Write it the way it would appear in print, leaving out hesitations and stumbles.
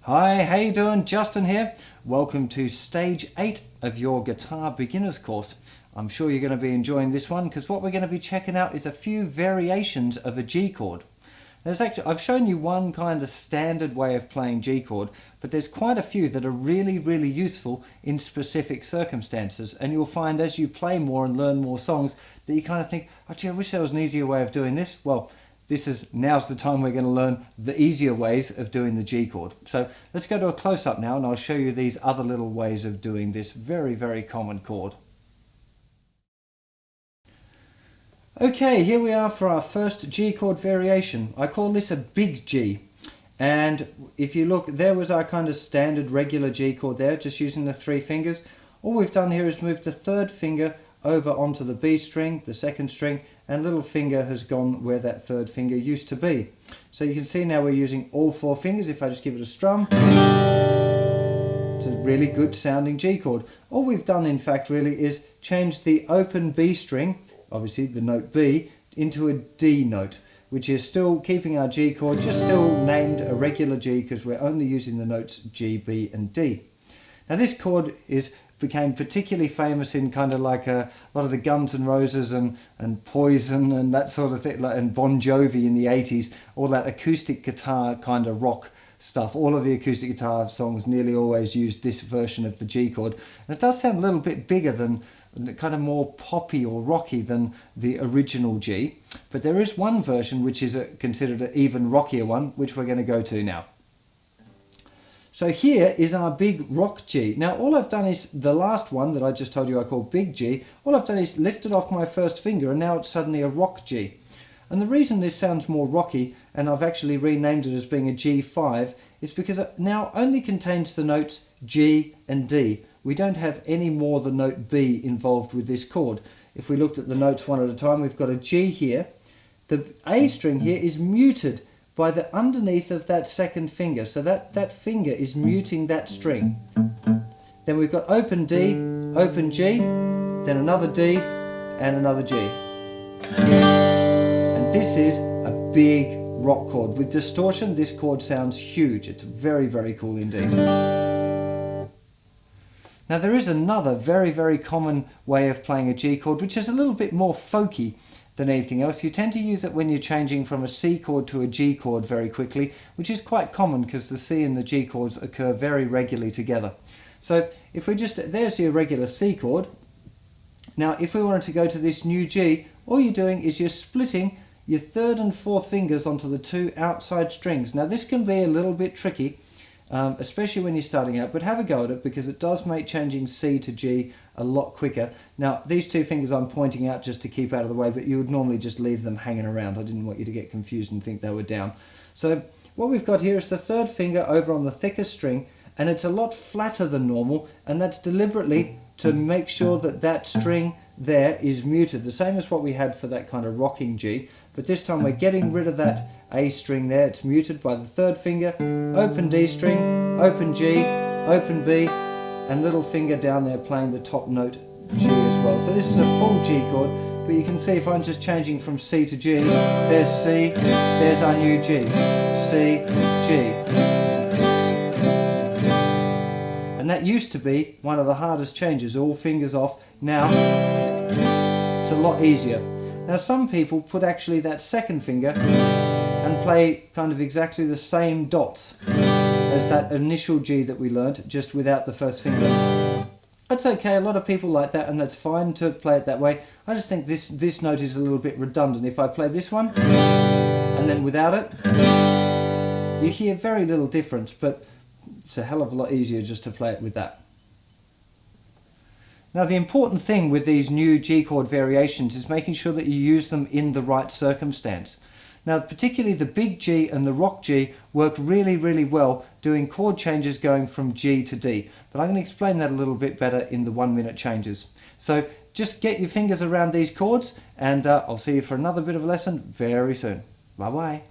Hi, how you doing? Justin here. Welcome to stage 8 of your guitar beginners course. I'm sure you're going to be enjoying this one because what we're going to be checking out is a few variations of a G chord. I've shown you one kind of standard way of playing G chord, but there's quite a few that are really useful in specific circumstances, and you'll find as you play more and learn more songs that you kind of think, oh gee, I wish there was an easier way of doing this. Well, now's the time we're going to learn the easier ways of doing the G chord. So let's go to a close-up now and I'll show you these other little ways of doing this very common chord. Okay, here we are for our first G chord variation. I call this a big G. And if you look, there was our kind of standard regular G chord there, just using the 3 fingers. All we've done here is move the 3rd finger over onto the B string, the 2nd string, and little finger has gone where that 3rd finger used to be. So you can see now we're using all 4 fingers. If I just give it a strum, it's a really good sounding G chord. All we've done in fact really is change the open B string, obviously the note B, into a D note, which is still keeping our G chord, just still named a regular G because we're only using the notes G, B and D. Now this chord became particularly famous in kind of like a lot of the Guns N' Roses and Poison and that sort of thing, and Bon Jovi in the 80s, all that acoustic guitar kind of rock stuff. All of the acoustic guitar songs nearly always used this version of the G chord. And it does sound a little bit bigger than, kind of more poppy or rocky than the original G. But there is one version which is considered an even rockier one, which we're going to go to now. So here is our big rock G. Now all I've done is the last one that I just told you I call big G. All I've done is lifted off my 1st finger and now it's suddenly a rock G. And the reason this sounds more rocky, and I've actually renamed it as being a G5, is because it now only contains the notes G and D. We don't have any more the note B involved with this chord. If we looked at the notes one at a time, we've got a G here. The A string here is muted by the underneath of that 2nd finger. So that finger is muting that string. Then we've got open D, open G, then another D, and another G. And this is a big rock chord. With distortion, this chord sounds huge. It's very cool indeed. Now there is another very common way of playing a G chord, which is a little bit more folky than anything else. You tend to use it when you're changing from a C chord to a G chord very quickly, which is quite common because the C and the G chords occur very regularly together. So if we there's your regular C chord. Now if we wanted to go to this new G, all you're doing is you're splitting your 3rd and 4th fingers onto the 2 outside strings. Now this can be a little bit tricky, especially when you're starting out, but have a go at it because it does make changing C to G a lot quicker. Now these 2 fingers I'm pointing out just to keep out of the way, but you would normally just leave them hanging around. I didn't want you to get confused and think they were down. So what we've got here is the 3rd finger over on the thickest string, and it's a lot flatter than normal, and that's deliberately to make sure that that string there is muted, the same as what we had for that kind of rocking G, but this time we're getting rid of that A string there. It's muted by the 3rd finger, open D string, open G, open B, and little finger down there playing the top note G as well. So this is a full G chord, but you can see if I'm just changing from C to G, there's C, there's our new G, C, G. And that used to be one of the hardest changes, all fingers off. Now it's a lot easier. Now some people put actually that 2nd finger and play kind of exactly the same dots as that initial G that we learnt, just without the 1st finger. That's okay, a lot of people like that, and that's fine to play it that way. I just think this note is a little bit redundant. If I play this one and then without it, you hear very little difference, but it's a hell of a lot easier just to play it with that. Now the important thing with these new G chord variations is making sure that you use them in the right circumstance. Now particularly the big G and the rock G work really well doing chord changes going from G to D. But I'm going to explain that a little bit better in the 1-minute changes. So just get your fingers around these chords, and I'll see you for another bit of a lesson very soon. Bye bye.